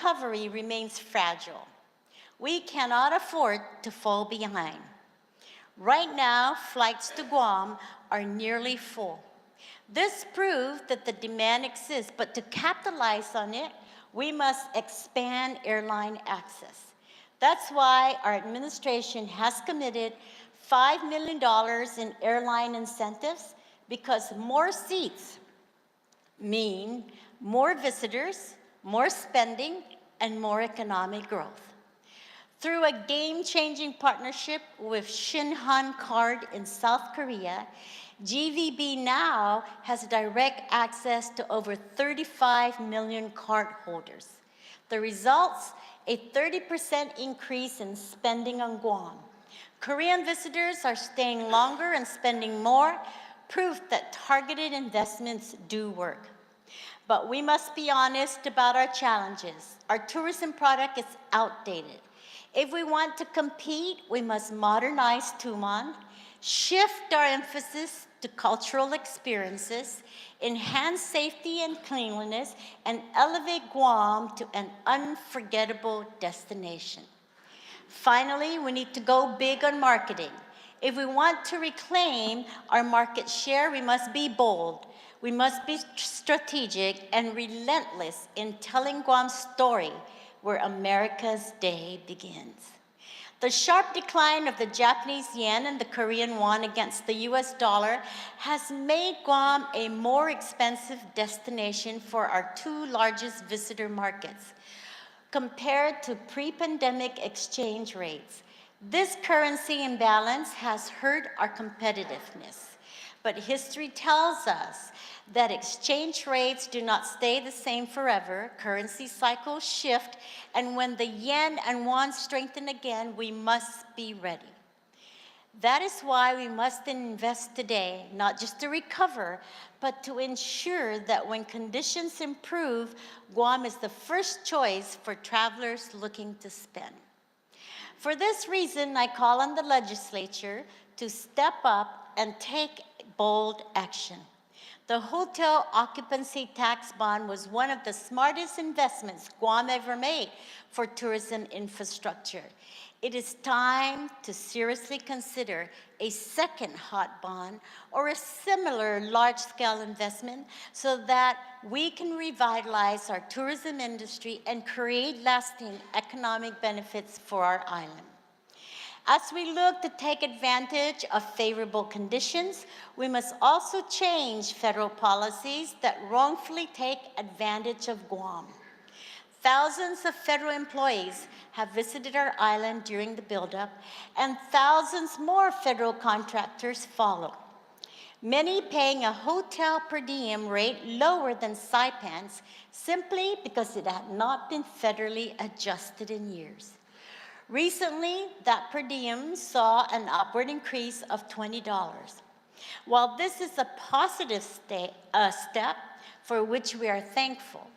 recovery remains fragile. We cannot afford to fall behind. Right now, flights to Guam are nearly full. This proves that the demand exists, but to capitalize on it, we must expand airline access. That's why our administration has committed $5 million in airline incentives, because more seats mean more visitors, more spending, and more economic growth. Through a game-changing partnership with Shinhan Card in South Korea, GVB now has direct access to over 35 million cardholders. The results, a 30% increase in spending on Guam. Korean visitors are staying longer and spending more, proof that targeted investments do work. But we must be honest about our challenges. Our tourism product is outdated. If we want to compete, we must modernize Tumon, shift our emphasis to cultural experiences, enhance safety and cleanliness, and elevate Guam to an unforgettable destination. Finally, we need to go big on marketing. If we want to reclaim our market share, we must be bold. We must be strategic and relentless in telling Guam's story, where America's day begins. The sharp decline of the Japanese yen and the Korean won against the US dollar has made Guam a more expensive destination for our two largest visitor markets. Compared to pre-pandemic exchange rates, this currency imbalance has hurt our competitiveness. But history tells us that exchange rates do not stay the same forever. Currency cycles shift, and when the yen and won strengthen again, we must be ready. That is why we must invest today, not just to recover, but to ensure that when conditions improve, Guam is the first choice for travelers looking to spend. For this reason, I call on the legislature to step up and take bold action. The hotel occupancy tax bond was one of the smartest investments Guam ever made for tourism infrastructure. It is time to seriously consider a second hot bond or a similar large-scale investment so that we can revitalize our tourism industry and create lasting economic benefits for our island. As we look to take advantage of favorable conditions, we must also change federal policies that wrongfully take advantage of Guam. Thousands of federal employees have visited our island during the buildup, and thousands more federal contractors follow. Many paying a hotel per diem rate lower than Saipan's simply because it had not been federally adjusted in years. Recently, that per diem saw an upward increase of $20. While this is a positive step for which we are thankful,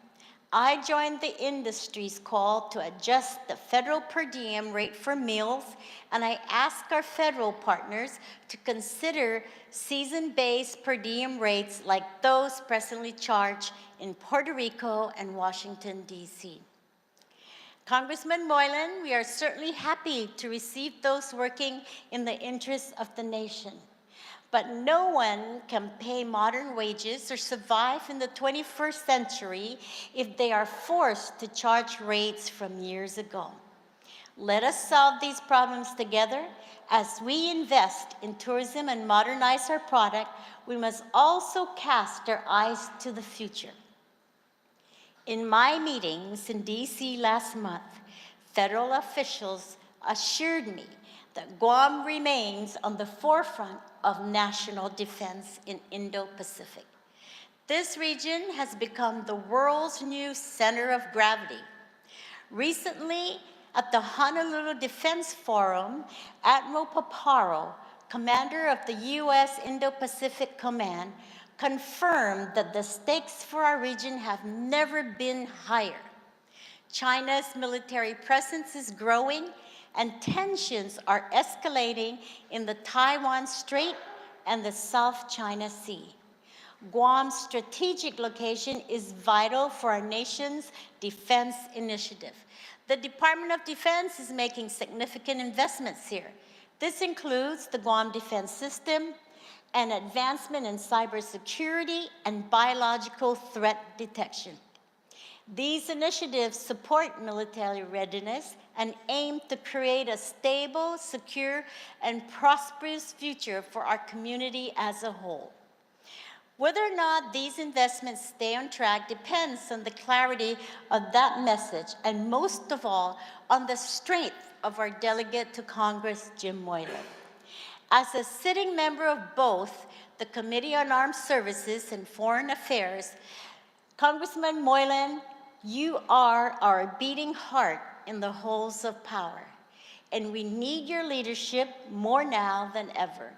I joined the industry's call to adjust the federal per diem rate for meals, and I asked our federal partners to consider season-based per diem rates like those presently charged in Puerto Rico and Washington, D.C. Congressman Moylan, we are certainly happy to receive those working in the interests of the nation. But no one can pay modern wages or survive in the 21st century if they are forced to charge rates from years ago. Let us solve these problems together. As we invest in tourism and modernize our product, we must also cast our eyes to the future. In my meetings in DC last month, federal officials assured me that Guam remains on the forefront of national defense in Indo-Pacific. This region has become the world's new center of gravity. Recently, at the Honolulu Defense Forum, Admiral Paparo, commander of the U.S. Indo-Pacific Command, confirmed that the stakes for our region have never been higher. China's military presence is growing, and tensions are escalating in the Taiwan Strait and the South China Sea. Guam's strategic location is vital for our nation's defense initiative. The Department of Defense is making significant investments here. This includes the Guam Defense System and advancement in cybersecurity and biological threat detection. These initiatives support military readiness and aim to create a stable, secure, and prosperous future for our community as a whole. Whether or not these investments stay on track depends on the clarity of that message, and most of all, on the strength of our delegate to Congress, Jim Moylan. As a sitting member of both the Committee on Armed Services and Foreign Affairs, Congressman Moylan, you are our beating heart in the halls of power, and we need your leadership more now than ever.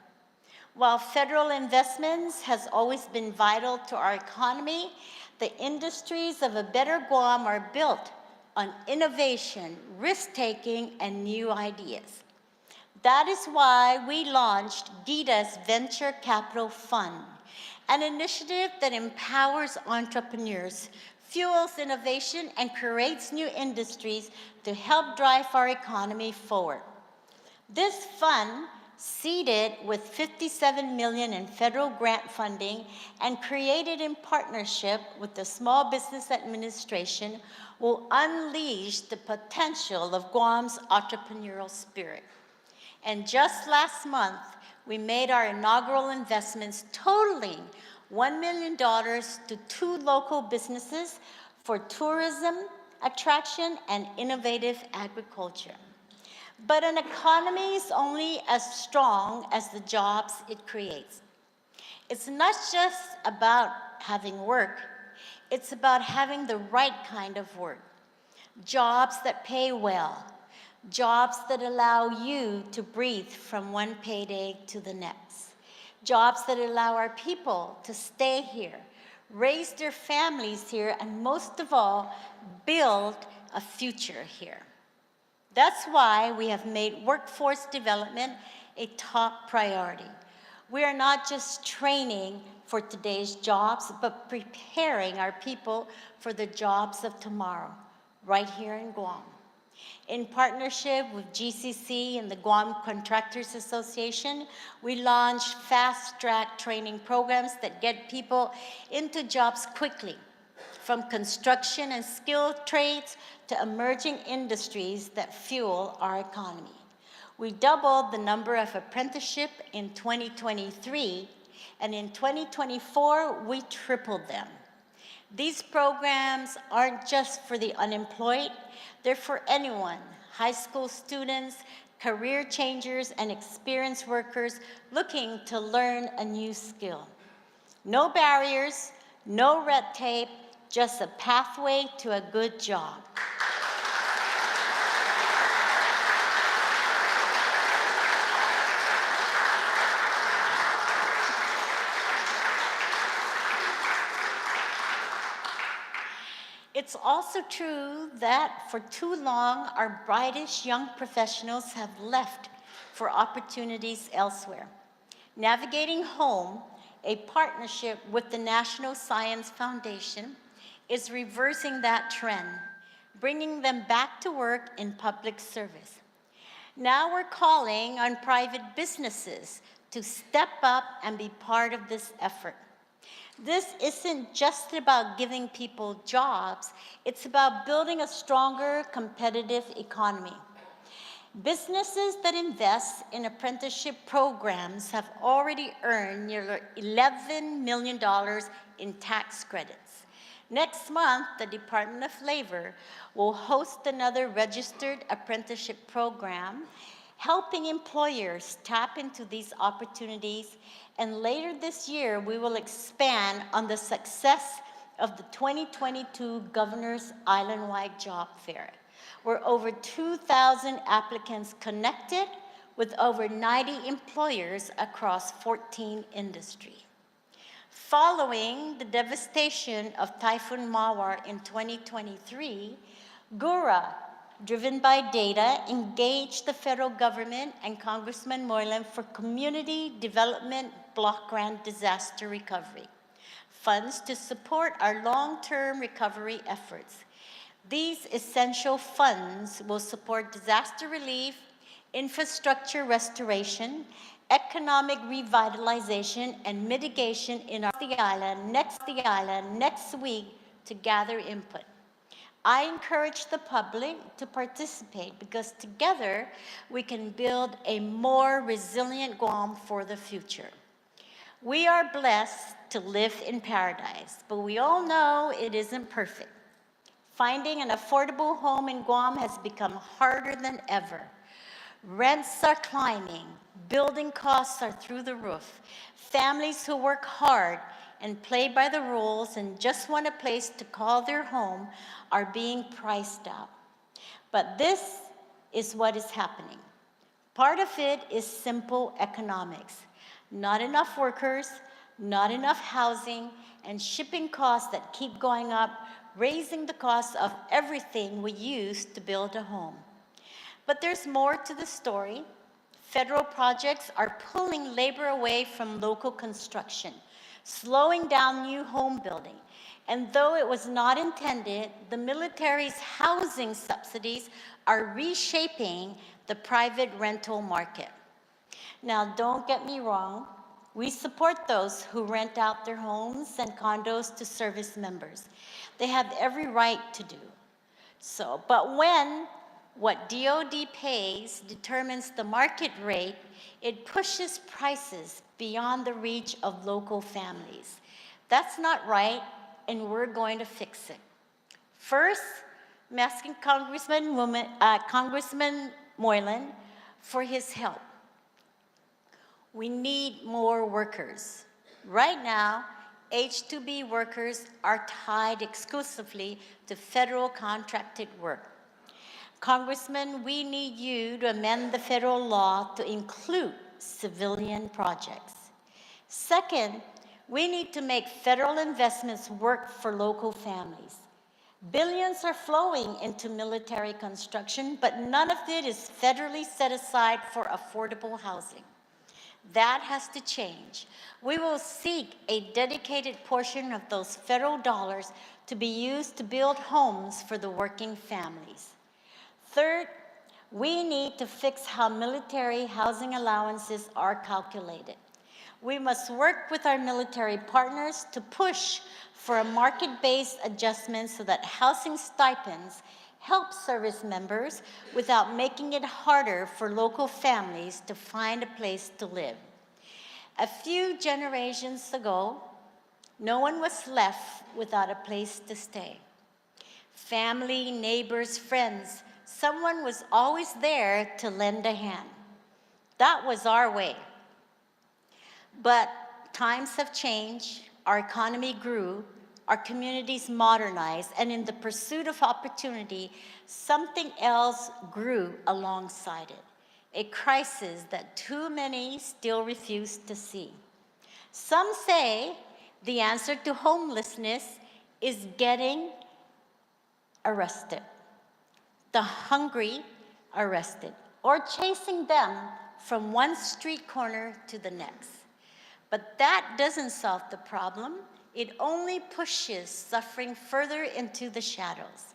While federal investments has always been vital to our economy, the industries of a better Guam are built on innovation, risk-taking, and new ideas. That is why we launched GIDA's Venture Capital Fund, an initiative that empowers entrepreneurs, fuels innovation, and creates new industries to help drive our economy forward. This fund, seeded with $57 million in federal grant funding and created in partnership with the Small Business Administration, will unleash the potential of Guam's entrepreneurial spirit. And just last month, we made our inaugural investments totaling $1 million to 2 local businesses for tourism, attraction, and innovative agriculture. But an economy is only as strong as the jobs it creates. It's not just about having work, it's about having the right kind of work. Jobs that pay well, jobs that allow you to breathe from one payday to the next, jobs that allow our people to stay here, raise their families here, and most of all, build a future here. That's why we have made workforce development a top priority. We are not just training for today's jobs, but preparing our people for the jobs of tomorrow, right here in Guam. In partnership with GCC and the Guam Contractors Association, we launched fast-track training programs that get people into jobs quickly, from construction and skilled trades to emerging industries that fuel our economy. We doubled the number of apprenticeships in 2023, and in 2024, we tripled them. These programs aren't just for the unemployed, they're for anyone, high school students, career changers, and experienced workers looking to learn a new skill. No barriers, no red tape, just a pathway to a good job. It's also true that for too long, our brightest young professionals have left for opportunities elsewhere. Navigating Home, a partnership with the National Science Foundation, is reversing that trend, bringing them back to work in public service. Now we're calling on private businesses to step up and be part of this effort. This isn't just about giving people jobs, it's about building a stronger, competitive economy. Businesses that invest in apprenticeship programs have already earned nearly $11 million in tax credits. Next month, the Department of Labor will host another registered apprenticeship program, helping employers tap into these opportunities. And later this year, we will expand on the success of the 2022 Governor's Island-wide Job Fair, where over 2,000 applicants connected with over 90 employers across 14 industries. Following the devastation of Typhoon Mawar in 2023, GURA, driven by data, engaged the federal government and Congressman Moylan for community development block grant disaster recovery. funds to support our long-term recovery efforts. These essential funds will support disaster relief, infrastructure restoration, economic revitalization, and mitigation in the island next week to gather input. I encourage the public to participate because together we can build a more resilient Guam for the future. We are blessed to live in paradise, but we all know it isn't perfect. Finding an affordable home in Guam has become harder than ever. Rents are climbing, building costs are through the roof. Families who work hard and play by the rules and just want a place to call their home are being priced out. But this is what is happening. Part of it is simple economics. Not enough workers, not enough housing, and shipping costs that keep going up, raising the cost of everything we use to build a home. But there's more to the story. Federal projects are pulling labor away from local construction, slowing down new home building. And though it was not intended, the military's housing subsidies are reshaping the private rental market. Now, don't get me wrong. We support those who rent out their homes and condos to service members. They have every right to do so. But when what DOD pays determines the market rate, it pushes prices beyond the reach of local families. That's not right, and we're going to fix it. First, I'm asking Congressman Moylan for his help. We need more workers. Right now, H-2B workers are tied exclusively to federal contracted work. Congressman, we need you to amend the federal law to include civilian projects. Second, we need to make federal investments work for local families. Billions are flowing into military construction, but none of it is federally set aside for affordable housing. That has to change. We will seek a dedicated portion of those federal dollars to be used to build homes for the working families. Third, we need to fix how military housing allowances are calculated. We must work with our military partners to push for a market-based adjustment so that housing stipends help service members without making it harder for local families to find a place to live. A few generations ago, no one was left without a place to stay. Family, neighbors, friends, someone was always there to lend a hand. That was our way. But times have changed, our economy grew, our communities modernized, and in the pursuit of opportunity, something else grew alongside it, a crisis that too many still refuse to see. Some say the answer to homelessness is getting arrested, the hungry arrested, or chasing them from one street corner to the next. But that doesn't solve the problem. It only pushes suffering further into the shadows.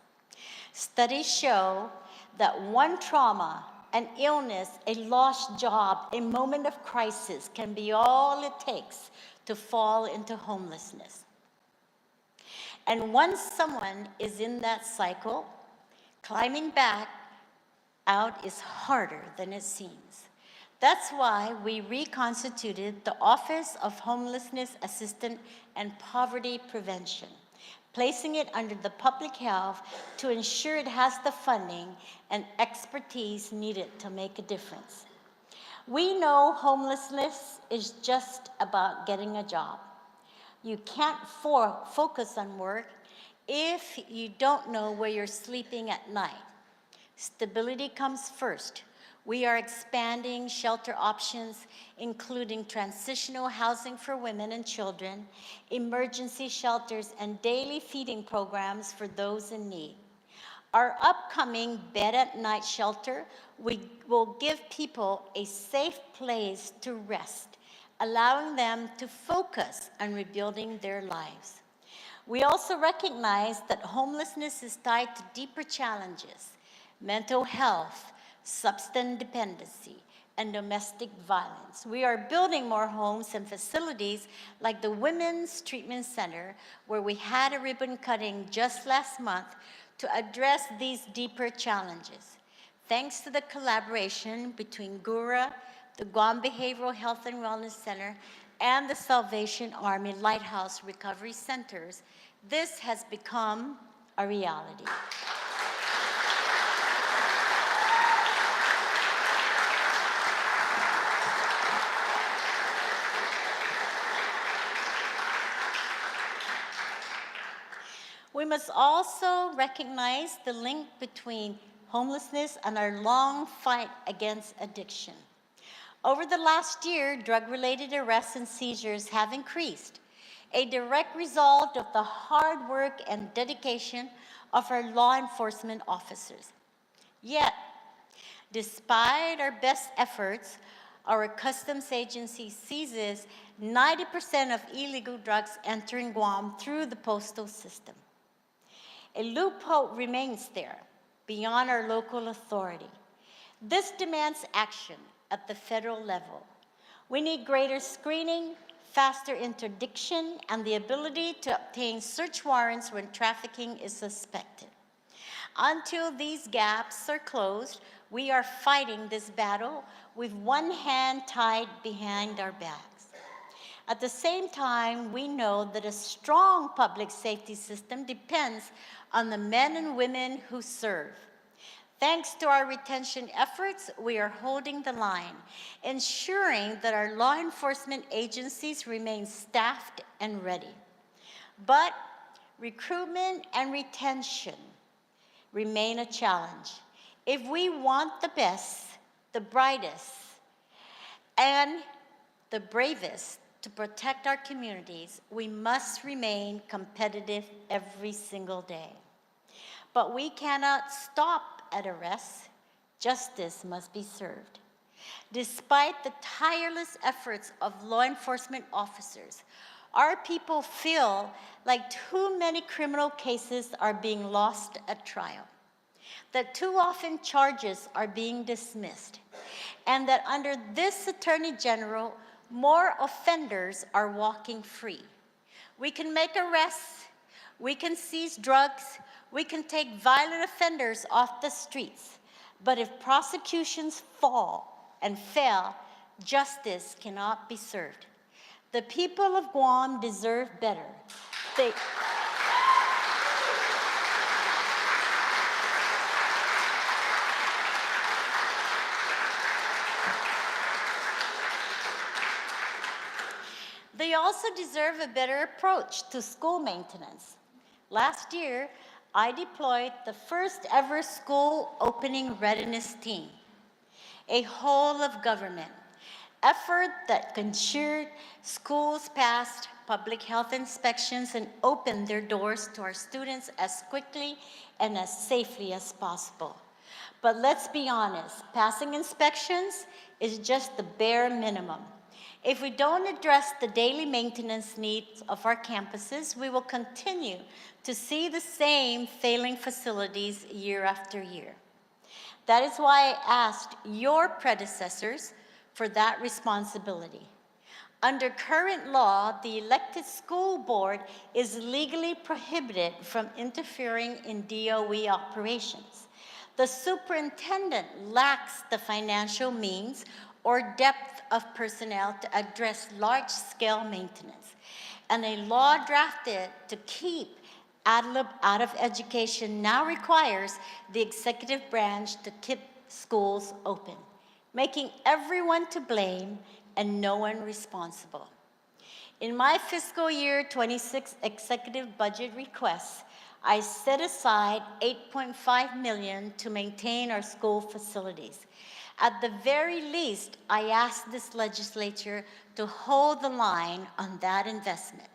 Studies show that one trauma, an illness, a lost job, a moment of crisis can be all it takes to fall into homelessness. And once someone is in that cycle, climbing back out is harder than it seems. That's why we reconstituted the Office of Homelessness Assistance and Poverty Prevention, placing it under the public health to ensure it has the funding and expertise needed to make a difference. We know homelessness is just about getting a job. You can't focus on work if you don't know where you're sleeping at night. Stability comes first. We are expanding shelter options, including transitional housing for women and children, emergency shelters, and daily feeding programs for those in need. Our upcoming Bed at Night shelter will give people a safe place to rest, allowing them to focus on rebuilding their lives. We also recognize that homelessness is tied to deeper challenges: mental health, substance dependency, and domestic violence. We are building more homes and facilities like the Women's Treatment Center, where we had a ribbon cutting just last month to address these deeper challenges. Thanks to the collaboration between GURA, the Guam Behavioral Health and Wellness Center, and the Salvation Army Lighthouse Recovery Centers, this has become a reality. We must also recognize the link between homelessness and our long fight against addiction. Over the last year, drug-related arrests and seizures have increased, a direct result of the hard work and dedication of our law enforcement officers. Yet, despite our best efforts, our customs agency seizes 90% of illegal drugs entering Guam through the postal system. A loophole remains there beyond our local authority. This demands action at the federal level. We need greater screening, faster interdiction, and the ability to obtain search warrants when trafficking is suspected. Until these gaps are closed, we are fighting this battle with one hand tied behind our backs. At the same time, we know that a strong public safety system depends on the men and women who serve. Thanks to our retention efforts, we are holding the line, ensuring that our law enforcement agencies remain staffed and ready. But recruitment and retention remain a challenge. If we want the best, the brightest, and the bravest to protect our communities, we must remain competitive every single day. But we cannot stop at arrests. Justice must be served. Despite the tireless efforts of law enforcement officers, our people feel like too many criminal cases are being lost at trial, that too often charges are being dismissed, and that under this Attorney General, more offenders are walking free. We can make arrests, we can seize drugs, we can take violent offenders off the streets, but if prosecutions fall and fail, justice cannot be served. The people of Guam deserve better. They also deserve a better approach to school maintenance. Last year, I deployed the first ever school opening readiness team, a whole of government effort that ensured schools passed public health inspections and opened their doors to our students as quickly and as safely as possible. But let's be honest, passing inspections is just the bare minimum. If we don't address the daily maintenance needs of our campuses, we will continue to see the same failing facilities year after year. That is why I asked your predecessors for that responsibility. Under current law, the elected school board is legally prohibited from interfering in DOE operations. The superintendent lacks the financial means or depth of personnel to address large-scale maintenance. And a law drafted to keep ADLIB out of education now requires the executive branch to keep schools open, making everyone to blame and no one responsible. In my fiscal year 26 executive budget requests, I set aside $8.5 million to maintain our school facilities. At the very least, I asked this legislature to hold the line on that investment.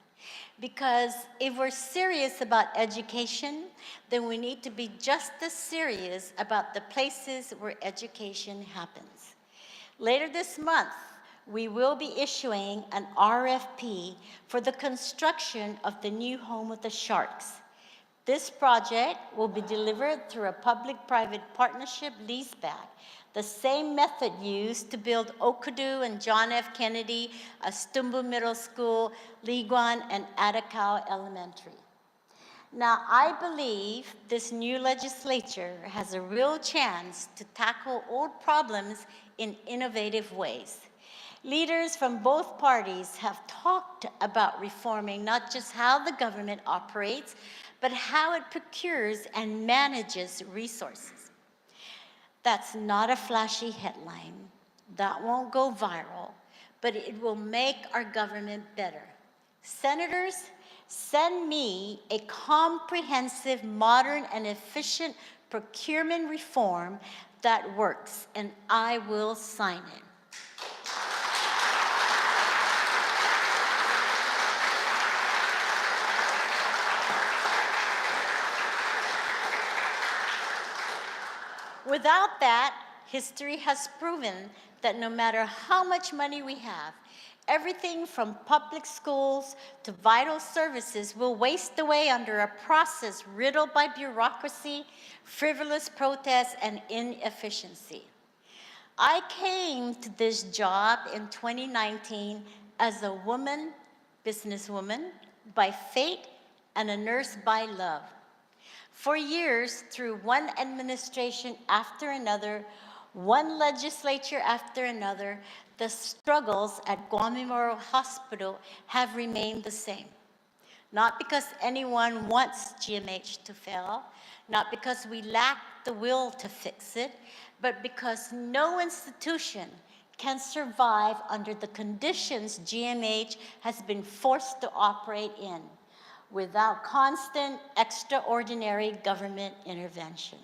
Because if we're serious about education, then we need to be just as serious about the places where education happens. Later this month, we will be issuing an RFP for the construction of the new home of the Sharks. This project will be delivered through a public-private partnership leaseback, the same method used to build Okadu and John F. Kennedy, Astumbu Middle School, Liguan, and Atacao Elementary. Now, I believe this new legislature has a real chance to tackle old problems in innovative ways. Leaders from both parties have talked about reforming not just how the government operates, but how it procures and manages resources. That's not a flashy headline. That won't go viral, but it will make our government better. Senators, send me a comprehensive, modern, and efficient procurement reform that works, and I will sign it. Without that, history has proven that no matter how much money we have, everything from public schools to vital services will waste away under a process riddled by bureaucracy, frivolous protests, and inefficiency. I came to this job in 2019 as a woman, businesswoman by fate, and a nurse by love. For years, through one administration after another, one legislature after another, the struggles at Guam Memorial Hospital have remained the same. Not because anyone wants GMH to fail, not because we lack the will to fix it, but because no institution can survive under the conditions GMH has been forced to operate in, without constant, extraordinary government intervention.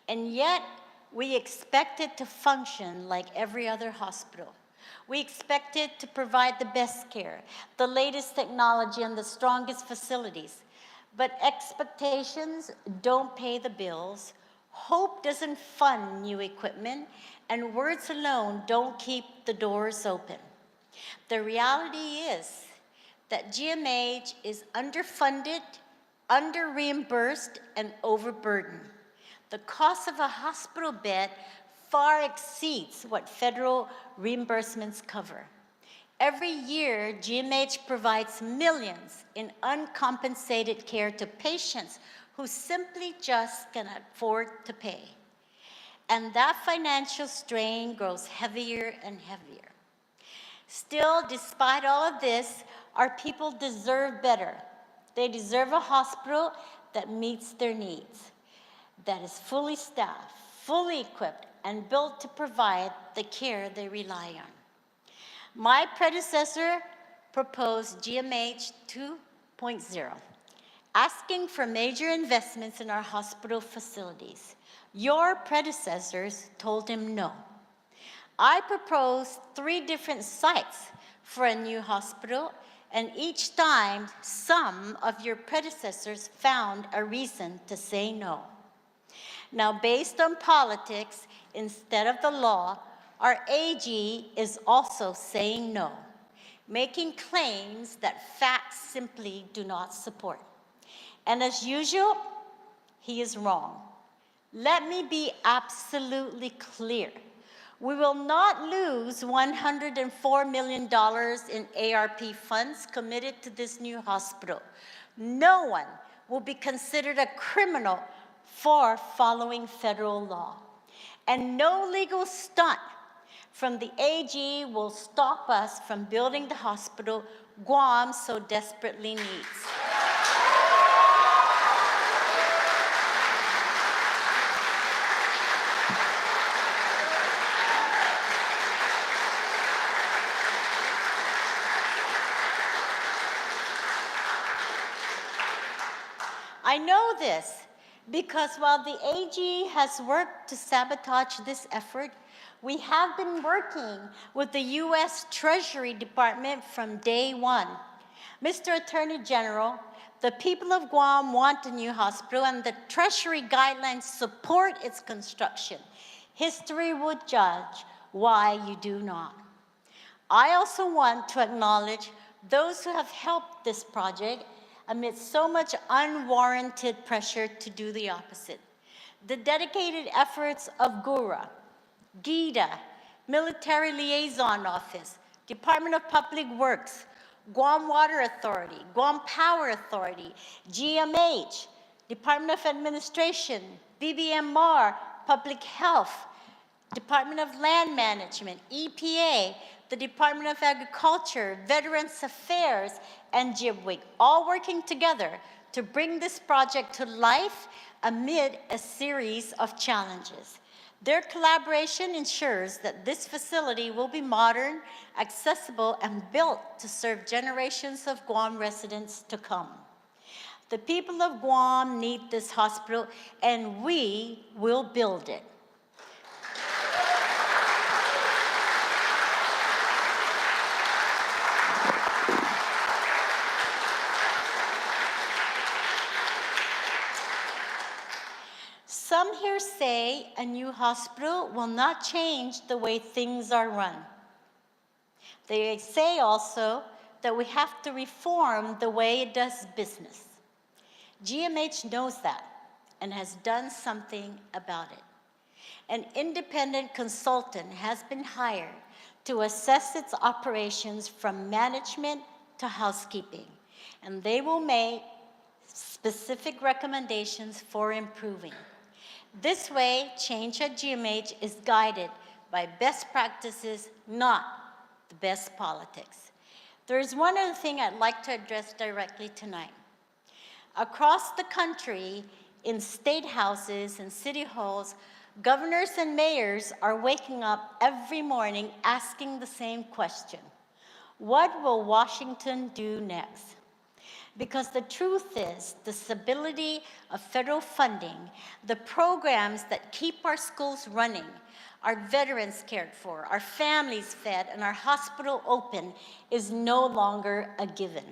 And yet, we expect it to function like every other hospital. We expect it to provide the best care, the latest technology, and the strongest facilities. But expectations don't pay the bills, hope doesn't fund new equipment, and words alone don't keep the doors open. The reality is that GMH is underfunded, under-reimbursed, and overburdened. The cost of a hospital bed far exceeds what federal reimbursements cover. Every year, GMH provides millions in uncompensated care to patients who simply just cannot afford to pay. And that financial strain grows heavier and heavier. Still, despite all of this, our people deserve better. They deserve a hospital that meets their needs, that is fully staffed, fully equipped, and built to provide the care they rely on. My predecessor proposed GMH 2.0, asking for major investments in our hospital facilities. Your predecessors told him no. I proposed 3 different sites for a new hospital, and each time, some of your predecessors found a reason to say no. Now, based on politics instead of the law, our AG is also saying no, making claims that facts simply do not support. And as usual, he is wrong. Let me be absolutely clear. We will not lose $104 million in ARP funds committed to this new hospital. No one will be considered a criminal for following federal law. And no legal stunt from the AG will stop us from building the hospital Guam so desperately needs. I know this because while the AG has worked to sabotage this effort, we have been working with the U.S. Treasury Department from day one. Mr. Attorney General, the people of Guam want a new hospital, and the Treasury guidelines support its construction. History would judge why you do not. I also want to acknowledge those who have helped this project amid so much unwarranted pressure to do the opposite. The dedicated efforts of GURA, GIDA, Military Liaison Office, Department of Public Works, Guam Water Authority, Guam Power Authority, GMH, Department of Administration, BBMR, Public Health, Department of Land Management, EPA, the Department of Agriculture, Veterans Affairs, and GIBWIC, all working together to bring this project to life amid a series of challenges. Their collaboration ensures that this facility will be modern, accessible, and built to serve generations of Guam residents to come. The people of Guam need this hospital, and we will build it. Some here say a new hospital will not change the way things are run. They say also that we have to reform the way it does business. GMH knows that and has done something about it. An independent consultant has been hired to assess its operations from management to housekeeping, and they will make specific recommendations for improving. This way, change at GMH is guided by best practices, not the best politics. There is one other thing I'd like to address directly tonight. Across the country, in state houses and city halls, governors and mayors are waking up every morning asking the same question: what will Washington do next? Because the truth is, the stability of federal funding, the programs that keep our schools running, our veterans cared for, our families fed, and our hospital open is no longer a given.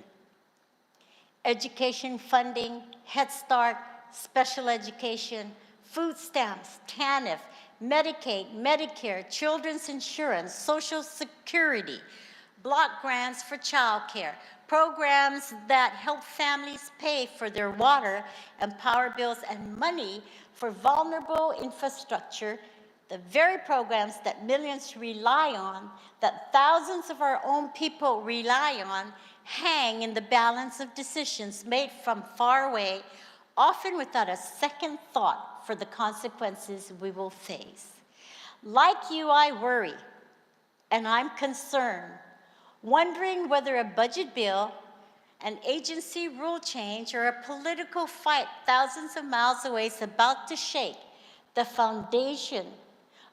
Education funding, Head Start, special education, food stamps, TANF, Medicaid, Medicare, children's insurance, Social Security, block grants for childcare, programs that help families pay for their water and power bills, and money for vulnerable infrastructure, the very programs that millions rely on, that thousands of our own people rely on, hang in the balance of decisions made from far away, often without a second thought for the consequences we will face. Like you, I worry, and I'm concerned, wondering whether a budget bill, an agency rule change, or a political fight thousands of miles away is about to shake the foundation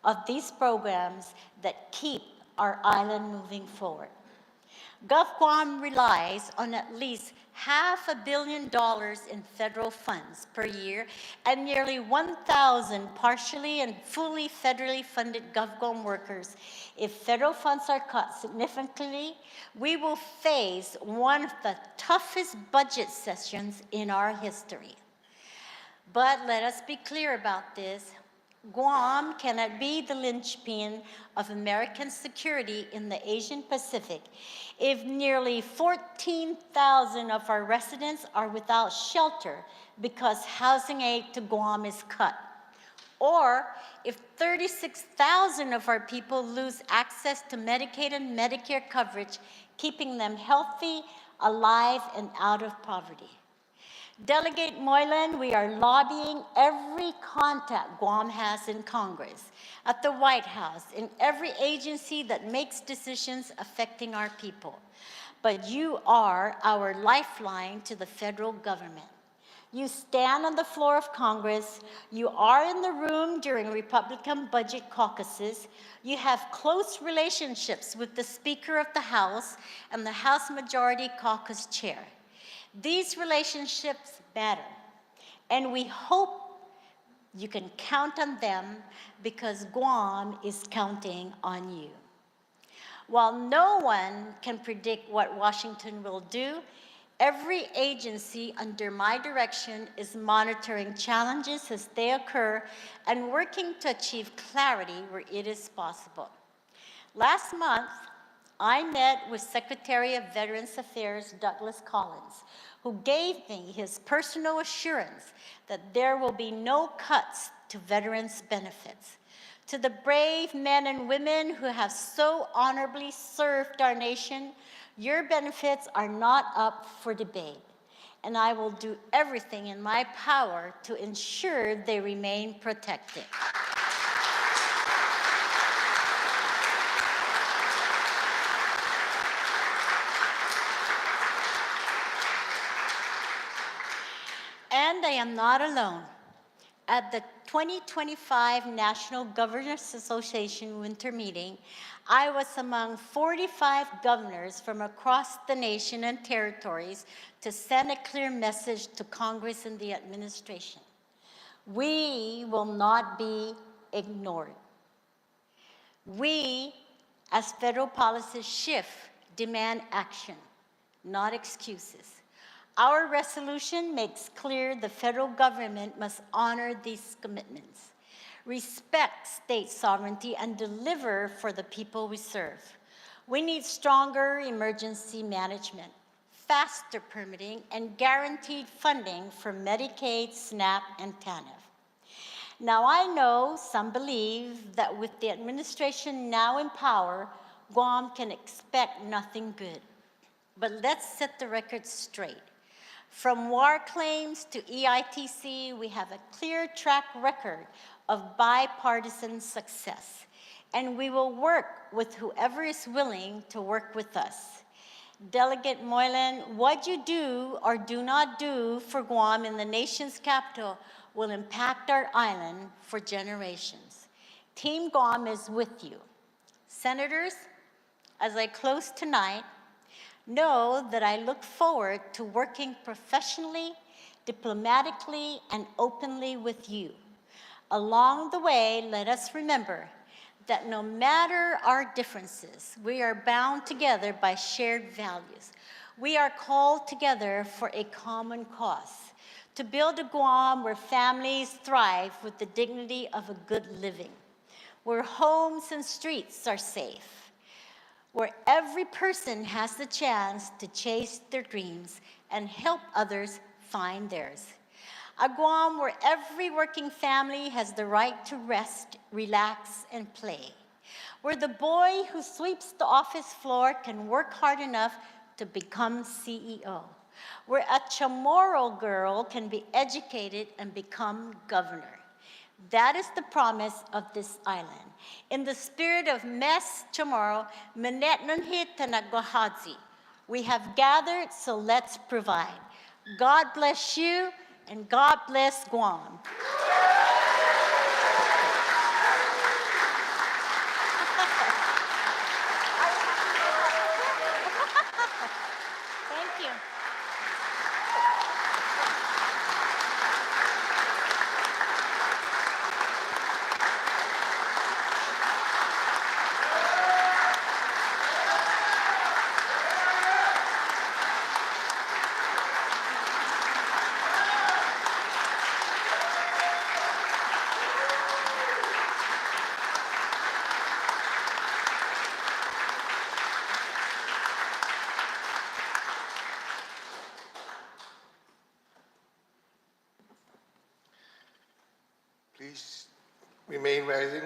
of these programs that keep our island moving forward. GovGuam relies on at least $500 million in federal funds per year and nearly 1,000 partially and fully federally funded GovGuam workers. If federal funds are cut significantly, we will face one of the toughest budget sessions in our history. But let us be clear about this. Guam cannot be the linchpin of American security in the Asian Pacific if nearly 14,000 of our residents are without shelter because housing aid to Guam is cut, or if 36,000 of our people lose access to Medicaid and Medicare coverage, keeping them healthy, alive, and out of poverty. Delegate Moylan, we are lobbying every contact Guam has in Congress, at the White House, in every agency that makes decisions affecting our people. But you are our lifeline to the federal government. You stand on the floor of Congress, you are in the room during Republican budget caucuses, you have close relationships with the Speaker of the House and the House Majority Caucus Chair. These relationships matter, and we hope you can count on them because Guam is counting on you. While no one can predict what Washington will do, every agency under my direction is monitoring challenges as they occur and working to achieve clarity where it is possible. Last month, I met with Secretary of Veterans Affairs Douglas Collins, who gave me his personal assurance that there will be no cuts to veterans' benefits. To the brave men and women who have so honorably served our nation, your benefits are not up for debate, and I will do everything in my power to ensure they remain protected. And I am not alone. At the 2025 National Governors Association Winter Meeting, I was among 45 governors from across the nation and territories to send a clear message to Congress and the administration. We will not be ignored. We, as federal policies shift, demand action, not excuses. Our resolution makes clear the federal government must honor these commitments, respect state sovereignty, and deliver for the people we serve. We need stronger emergency management, faster permitting, and guaranteed funding for Medicaid, SNAP, and TANF. Now, I know some believe that with the administration now in power, Guam can expect nothing good. But let's set the record straight. From war claims to EITC, we have a clear track record of bipartisan success, and we will work with whoever is willing to work with us. Delegate Moylan, what you do or do not do for Guam in the nation's capital will impact our island for generations. Team Guam is with you. Senators, as I close tonight, know that I look forward to working professionally, diplomatically, and openly with you. Along the way, let us remember that no matter our differences, we are bound together by shared values. We are called together for a common cause, to build a Guam where families thrive with the dignity of a good living, where homes and streets are safe, where every person has the chance to chase their dreams and help others find theirs. A Guam where every working family has the right to rest, relax, and play. Where the boy who sweeps the office floor can work hard enough to become CEO. Where a Chamorro girl can be educated and become governor. That is the promise of this island. In the spirit of Mes Chamorro, Menet Nunhit Tanagwahadzi, we have gathered, so let's provide. God bless you, and God bless Guam. Thank you. Please remain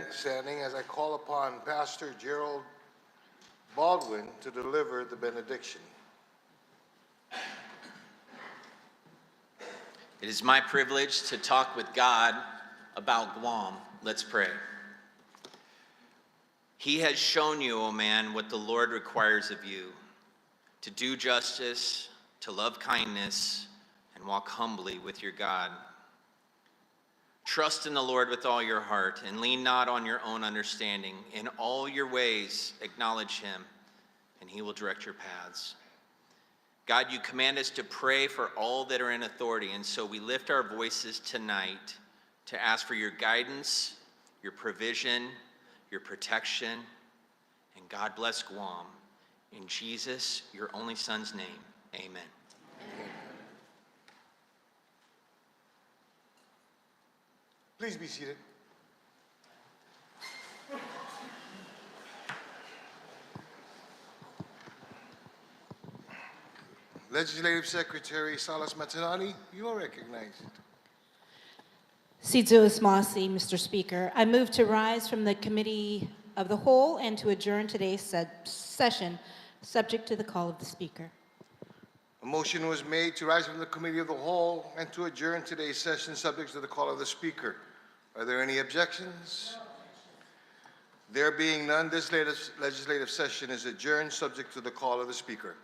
standing as I call upon Pastor Gerald Baldwin to deliver the benediction. It is my privilege to talk with God about Guam. Let's pray. He has shown you, O man, what the Lord requires of you, to do justice, to love kindness, and walk humbly with your God. Trust in the Lord with all your heart, and lean not on your own understanding. In all your ways acknowledge him, and he will direct your paths. God, you command us to pray for all that are in authority, and so we lift our voices tonight to ask for your guidance, your provision, your protection, and God bless Guam. In Jesus, your only Son's name, amen. Please be seated. Legislative Secretary Salas Matanani, you are recognized. Sidzu Masi, Mr. Speaker. I move to rise from the Committee of the Whole and to adjourn today's session, subject to the call of the Speaker. A motion was made to rise from the Committee of the Whole and to adjourn today's session subject to the call of the Speaker. Are there any objections? There being none, this legislative session is adjourned subject to the call of the Speaker.